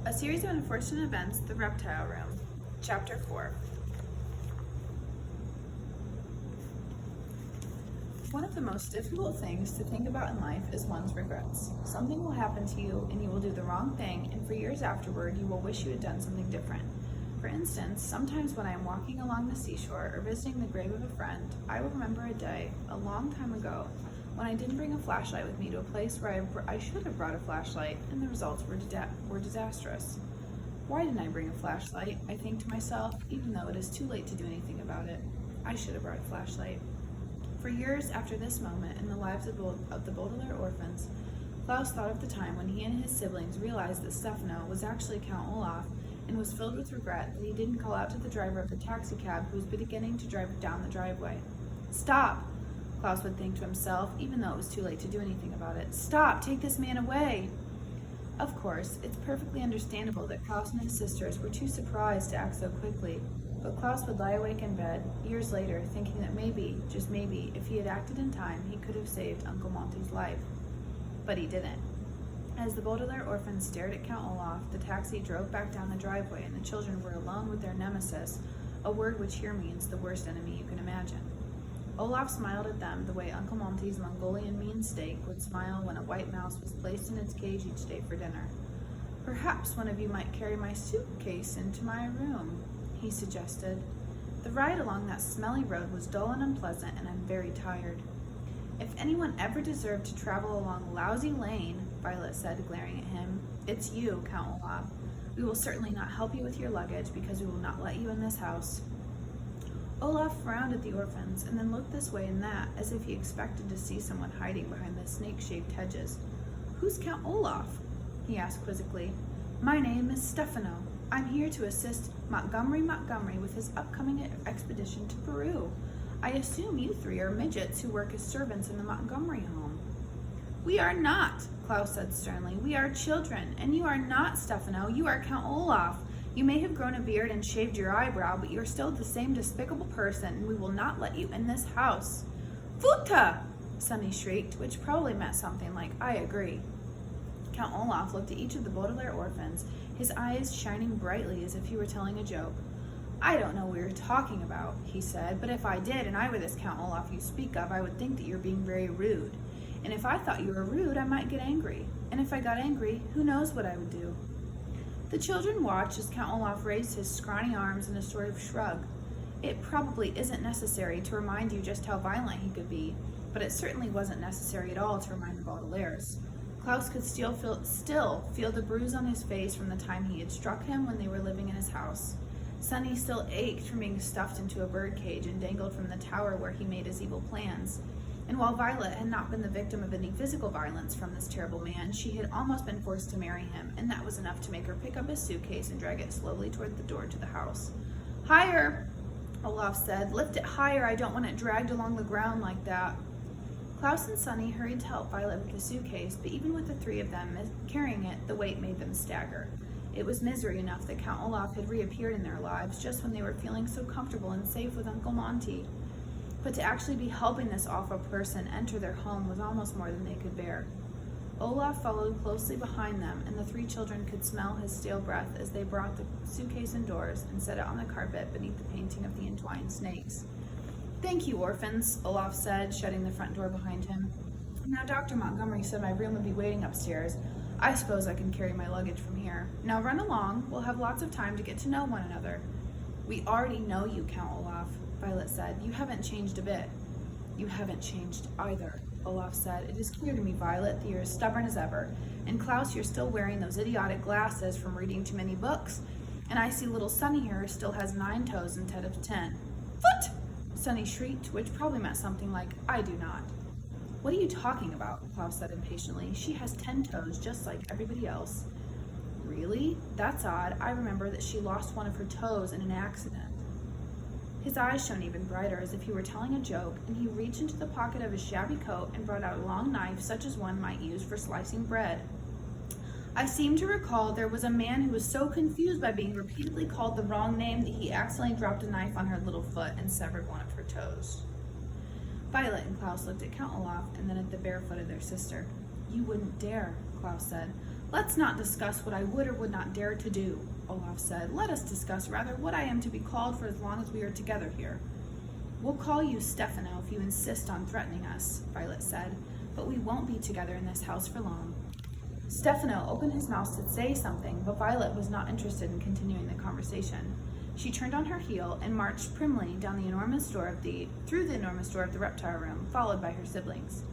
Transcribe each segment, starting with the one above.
A series of unfortunate events, the Reptile Room. Chapter 4. One of the most difficult things to think about in life is one's regrets. Something will happen to you and you will do the wrong thing, and for years afterward you will wish you had done something different. For instance, sometimes when I am walking along the seashore or visiting the grave of a friend, I will remember a day, a long time ago, when I didn't bring a flashlight with me to a place where I should have brought a flashlight, and the results were disastrous. Why didn't I bring a flashlight? I think to myself, even though it is too late to do anything about it. I should have brought a flashlight. For years after this moment in the lives of the Baudelaire orphans, Klaus thought of the time when he and his siblings realized that Stefano was actually Count Olaf, and was filled with regret that he didn't call out to the driver of the taxicab who was beginning to drive down the driveway. "Stop!" Klaus would think to himself, even though it was too late to do anything about it. "Stop! Take this man away!" Of course, it's perfectly understandable that Klaus and his sisters were too surprised to act so quickly, but Klaus would lie awake in bed, years later, thinking that maybe, just maybe, if he had acted in time, he could have saved Uncle Monty's life. But he didn't. As the Baudelaire orphans stared at Count Olaf, the taxi drove back down the driveway and the children were alone with their nemesis, a word which here means the worst enemy you can imagine. Olaf smiled at them the way Uncle Monty's Mongolian mean steak would smile when a white mouse was placed in its cage each day for dinner. "Perhaps one of you might carry my suitcase into my room," he suggested. "The ride along that smelly road was dull and unpleasant, and I'm very tired." "If anyone ever deserved to travel along Lousy Lane," Violet said, glaring at him, "it's you, Count Olaf. We will certainly not help you with your luggage because we will not let you in this house." Olaf frowned at the orphans and then looked this way and that as if he expected to see someone hiding behind the snake-shaped hedges. "Who's Count Olaf?" he asked quizzically. "My name is Stefano. I'm here to assist Montgomery with his upcoming expedition to Peru. I assume you three are midgets who work as servants in the Montgomery home." "We are not," Klaus said sternly. "We are children, and you are not Stefano. You are Count Olaf. You may have grown a beard and shaved your eyebrow, but you are still the same despicable person, and we will not let you in this house." "Futa!" Sonny shrieked, which probably meant something like, "I agree." Count Olaf looked at each of the Baudelaire orphans, his eyes shining brightly as if he were telling a joke. "I don't know what you're talking about," he said, "but if I did, and I were this Count Olaf you speak of, I would think that you're being very rude. And if I thought you were rude, I might get angry. And if I got angry, who knows what I would do?" The children watched as Count Olaf raised his scrawny arms in a sort of shrug. It probably isn't necessary to remind you just how violent he could be, but it certainly wasn't necessary at all to remind the Baudelaires. Klaus could still feel the bruise on his face from the time he had struck him when they were living in his house. Sonny still ached from being stuffed into a birdcage and dangled from the tower where he made his evil plans. And while Violet had not been the victim of any physical violence from this terrible man, she had almost been forced to marry him, and that was enough to make her pick up his suitcase and drag it slowly toward the door to the house. "Higher," Olaf said. "Lift it higher. I don't want it dragged along the ground like that." Klaus and Sonny hurried to help Violet with the suitcase, but even with the three of them carrying it, the weight made them stagger. It was misery enough that Count Olaf had reappeared in their lives just when they were feeling so comfortable and safe with Uncle Monty. But to actually be helping this awful person enter their home was almost more than they could bear. Olaf followed closely behind them, and the three children could smell his stale breath as they brought the suitcase indoors and set it on the carpet beneath the painting of the entwined snakes. "Thank you, orphans," Olaf said, shutting the front door behind him. "Now, Dr. Montgomery said my room would be waiting upstairs. I suppose I can carry my luggage from here. Now run along. We'll have lots of time to get to know one another." "We already know you, Count Olaf," Violet said. "You haven't changed a bit." "You haven't changed either," Olaf said. "It is clear to me, Violet, that you're as stubborn as ever. And Klaus, you're still wearing those idiotic glasses from reading too many books. And I see little Sonny here still has 9 toes instead of 10. "Foot!" Sonny shrieked, which probably meant something like, "I do not." "What are you talking about?" Klaus said impatiently. "She has 10 toes, just like everybody else." "Really? That's odd. I remember that she lost one of her toes in an accident." His eyes shone even brighter, as if he were telling a joke, and he reached into the pocket of his shabby coat and brought out a long knife such as one might use for slicing bread. "I seem to recall there was a man who was so confused by being repeatedly called the wrong name that he accidentally dropped a knife on her little foot and severed one of her toes." Violet and Klaus looked at Count Olaf and then at the bare foot of their sister. "You wouldn't dare," Klaus said. Let's not discuss what I would or would not dare to do, Olaf said. Let us discuss rather what I am to be called for as long as we are together here. We'll call you Stefano if you insist on threatening us, Violet said, but we won't be together in this house for long. Stefano opened his mouth to say something, but Violet was not interested in continuing the conversation. She turned on her heel and marched primly down the enormous door through the enormous door of the reptile room, followed by her siblings.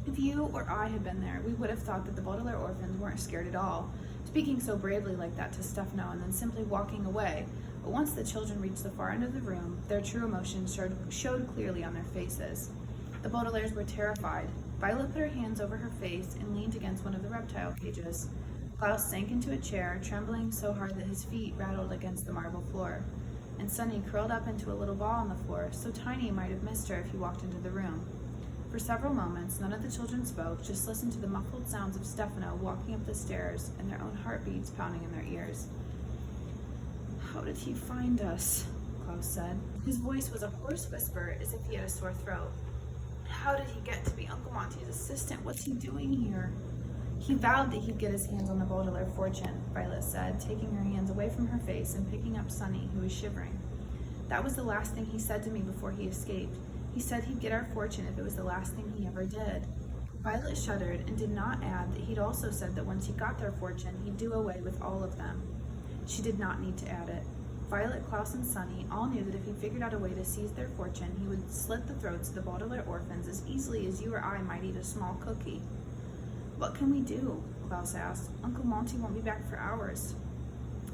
If you or I had been there, we would have thought that the Baudelaire orphans weren't scared at all, speaking so bravely like that to Stefano and then simply walking away. But once the children reached the far end of the room, their true emotions showed clearly on their faces. The Baudelaires were terrified. Violet put her hands over her face and leaned against one of the reptile cages. Klaus sank into a chair, trembling so hard that his feet rattled against the marble floor. And Sunny curled up into a little ball on the floor, so tiny he might have missed her if he walked into the room. For several moments, none of the children spoke, just listened to the muffled sounds of Stefano walking up the stairs and their own heartbeats pounding in their ears. "How did he find us?" Klaus said. His voice was a hoarse whisper, as if he had a sore throat. "How did he get to be Uncle Monty's assistant? What's he doing here?" "He vowed that he'd get his hands on the Baudelaire fortune," Violet said, taking her hands away from her face and picking up Sunny, who was shivering. "That was the last thing he said to me before he escaped. He said he'd get our fortune if it was the last thing he ever did." Violet shuddered and did not add that he'd also said that once he got their fortune, he'd do away with all of them. She did not need to add it. Violet, Klaus, and Sunny all knew that if he figured out a way to seize their fortune, he would slit the throats of the Baudelaire orphans as easily as you or I might eat a small cookie. "What can we do?" Klaus asked. "Uncle Monty won't be back for hours."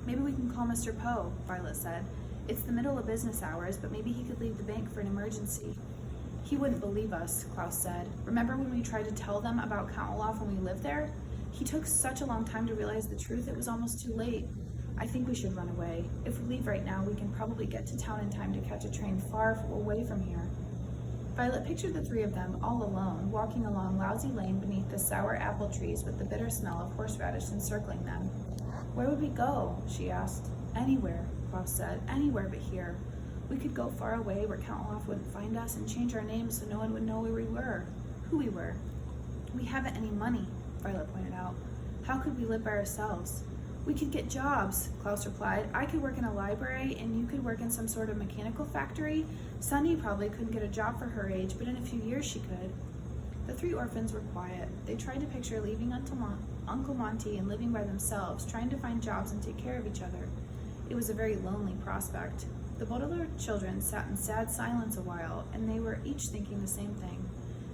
"Maybe we can call Mr. Poe," Violet said. "It's the middle of business hours, but maybe he could leave the bank for an emergency." "He wouldn't believe us," Klaus said. "Remember when we tried to tell them about Count Olaf when we lived there? He took such a long time to realize the truth, it was almost too late. I think we should run away. If we leave right now, we can probably get to town in time to catch a train far away from here." Violet pictured the three of them, all alone, walking along Lousy Lane beneath the sour apple trees with the bitter smell of horseradish encircling them. "Where would we go?" she asked. "Anywhere," Klaus said. "Anywhere but here. We could go far away where Count Olaf wouldn't find us and change our names so no one would know where we were, who we were." "We haven't any money," Violet pointed out. "How could we live by ourselves?" "We could get jobs," Klaus replied. "I could work in a library, and you could work in some sort of mechanical factory. Sunny probably couldn't get a job for her age, but in a few years she could." The three orphans were quiet. They tried to picture leaving Uncle Monty and living by themselves, trying to find jobs and take care of each other. It was a very lonely prospect. The Baudelaire children sat in sad silence a while, and they were each thinking the same thing.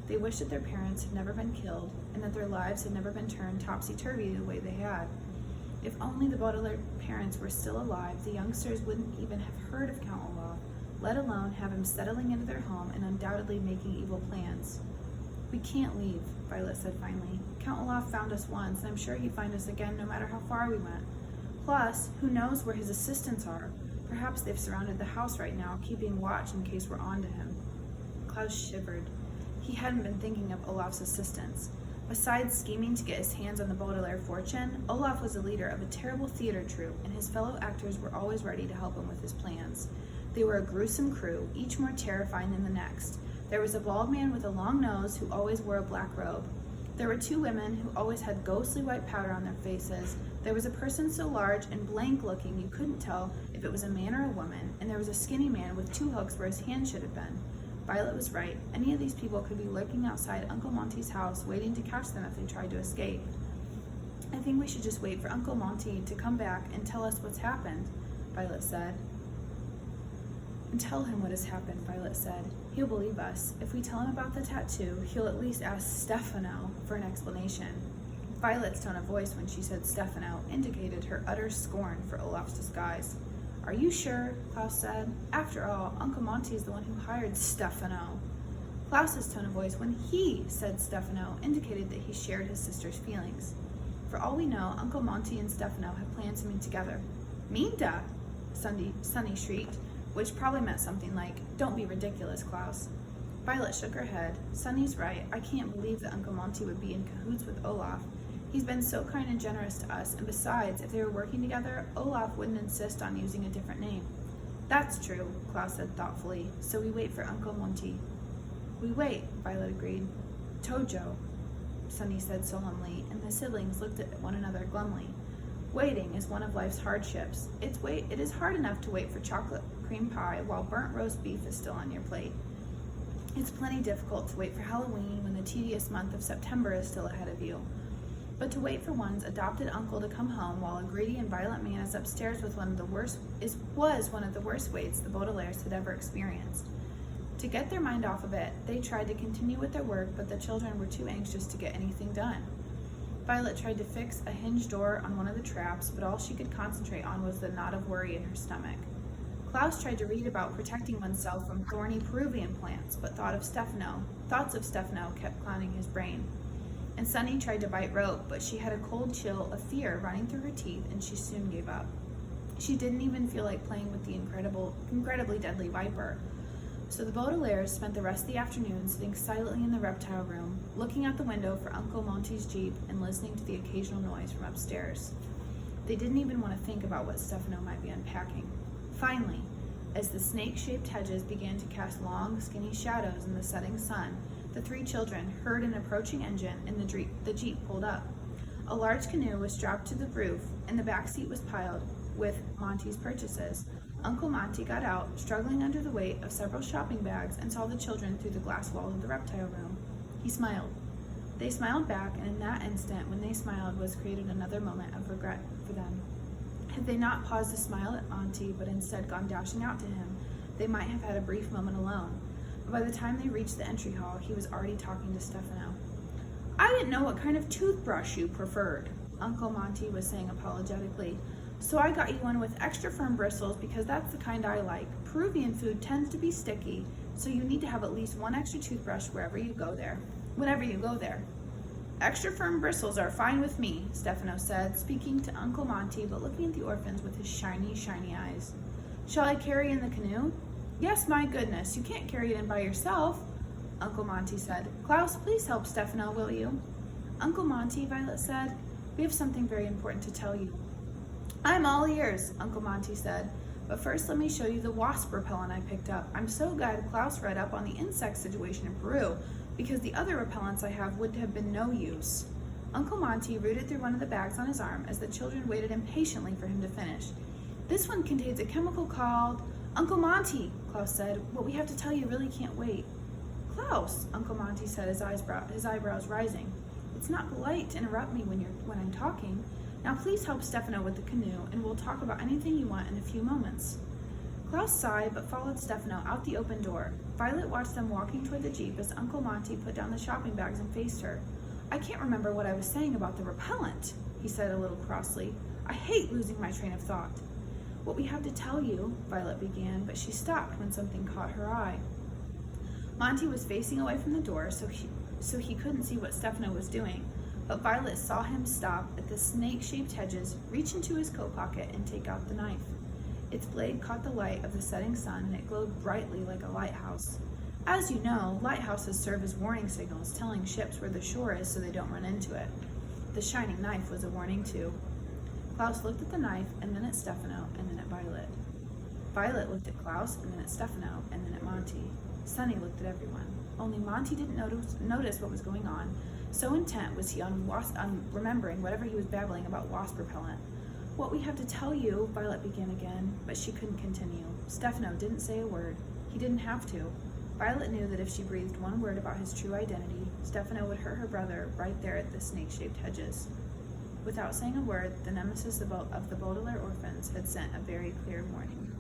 They wished that their parents had never been killed, and that their lives had never been turned topsy-turvy the way they had. If only the Baudelaire parents were still alive, the youngsters wouldn't even have heard of Count Olaf, let alone have him settling into their home and undoubtedly making evil plans. "We can't leave," Violet said finally. "Count Olaf found us once, and I'm sure he'd find us again no matter how far we went. Plus, who knows where his assistants are? Perhaps they've surrounded the house right now, keeping watch in case we're on to him." Klaus shivered. He hadn't been thinking of Olaf's assistants. Besides scheming to get his hands on the Baudelaire fortune, Olaf was the leader of a terrible theater troupe, and his fellow actors were always ready to help him with his plans. They were a gruesome crew, each more terrifying than the next. There was a bald man with a long nose who always wore a black robe. There were two women who always had ghostly white powder on their faces. There was a person so large and blank-looking you couldn't tell if it was a man or a woman, and there was a skinny man with two hooks where his hand should have been. Violet was right. Any of these people could be lurking outside Uncle Monty's house, waiting to catch them if they tried to escape. "I think we should just wait for Uncle Monty to come back and tell us what's happened," Violet said. "And tell him what has happened," Violet said. "He'll believe us. If we tell him about the tattoo, he'll at least ask Stefano for an explanation." Violet's tone of voice when she said Stefano indicated her utter scorn for Olaf's disguise. "Are you sure?" Klaus said. "After all, Uncle Monty is the one who hired Stefano." Klaus's tone of voice when he said Stefano indicated that he shared his sister's feelings. "For all we know, Uncle Monty and Stefano have planned something together." "Minda!" Sunny shrieked, which probably meant something like, "Don't be ridiculous, Klaus." Violet shook her head. "Sunny's right. I can't believe that Uncle Monty would be in cahoots with Olaf. He's been so kind and generous to us, and besides, if they were working together, Olaf wouldn't insist on using a different name." "That's true," Klaus said thoughtfully. "So we wait for Uncle Monty." "We wait," Violet agreed. "Tojo." Sunny said solemnly, and the siblings looked at one another glumly. Waiting is one of life's hardships. It is hard enough to wait for chocolate cream pie while burnt roast beef is still on your plate. It's plenty difficult to wait for Halloween when the tedious month of September is still ahead of you. But to wait for one's adopted uncle to come home while a greedy and violent man is upstairs was one of the worst waits the Baudelaires had ever experienced. To get their mind off of it, they tried to continue with their work, but the children were too anxious to get anything done. Violet tried to fix a hinge door on one of the traps, but all she could concentrate on was the knot of worry in her stomach. Klaus tried to read about protecting oneself from thorny Peruvian plants, but thoughts of Stefano kept clouding his brain. And Sunny tried to bite rope, but she had a cold chill of fear running through her teeth, and she soon gave up. She didn't even feel like playing with the incredibly deadly viper. So the Baudelaires spent the rest of the afternoon sitting silently in the reptile room, looking out the window for Uncle Monty's Jeep and listening to the occasional noise from upstairs. They didn't even want to think about what Stefano might be unpacking. Finally, as the snake-shaped hedges began to cast long, skinny shadows in the setting sun, the three children heard an approaching engine and the Jeep pulled up. A large canoe was strapped to the roof, and the back seat was piled with Monty's purchases. Uncle Monty got out, struggling under the weight of several shopping bags, and saw the children through the glass walls of the reptile room. He smiled. They smiled back, and in that instant, when they smiled, was created another moment of regret for them. Had they not paused to smile at Monty, but instead gone dashing out to him, they might have had a brief moment alone. But by the time they reached the entry hall, he was already talking to Stefano. "I didn't know what kind of toothbrush you preferred," Uncle Monty was saying apologetically. "So I got you one with extra firm bristles because that's the kind I like. Peruvian food tends to be sticky, so you need to have at least one extra toothbrush whenever you go there. "Extra firm bristles are fine with me," Stefano said, speaking to Uncle Monty but looking at the orphans with his shiny, shiny eyes. "Shall I carry in the canoe?" "Yes, my goodness, you can't carry it in by yourself," Uncle Monty said. "Klaus, please help Stefano, will you?" "Uncle Monty," Violet said, "we have something very important to tell you." "I'm all ears," Uncle Monty said. "But first let me show you the wasp repellent I picked up. I'm so glad Klaus read up on the insect situation in Peru, because the other repellents I have would have been no use." Uncle Monty rooted through one of the bags on his arm as the children waited impatiently for him to finish. "This one contains a chemical called—" "Uncle Monty," Klaus said, "what we have to tell you really can't wait." "Klaus," Uncle Monty said, his eyebrows rising, "it's not polite to interrupt me when I'm talking. Now please help Stefano with the canoe, and we'll talk about anything you want in a few moments." Klaus sighed, but followed Stefano out the open door. Violet watched them walking toward the Jeep as Uncle Monty put down the shopping bags and faced her. "I can't remember what I was saying about the repellent," he said a little crossly. "I hate losing my train of thought." "What we have to tell you," Violet began, but she stopped when something caught her eye. Monty was facing away from the door, so he couldn't see what Stefano was doing. But Violet saw him stop at the snake-shaped hedges, reach into his coat pocket, and take out the knife. Its blade caught the light of the setting sun, and it glowed brightly like a lighthouse. As you know, lighthouses serve as warning signals, telling ships where the shore is so they don't run into it. The shining knife was a warning too. Klaus looked at the knife, and then at Stefano, and then at Violet. Violet looked at Klaus, and then at Stefano, and then at Monty. Sunny looked at everyone. Only Monty didn't notice what was going on. So intent was he on remembering whatever he was babbling about wasp repellent. "What we have to tell you," Violet began again, but she couldn't continue. Stefano didn't say a word. He didn't have to. Violet knew that if she breathed one word about his true identity, Stefano would hurt her brother right there at the snake-shaped hedges. Without saying a word, the nemesis of the Baudelaire orphans had sent a very clear warning.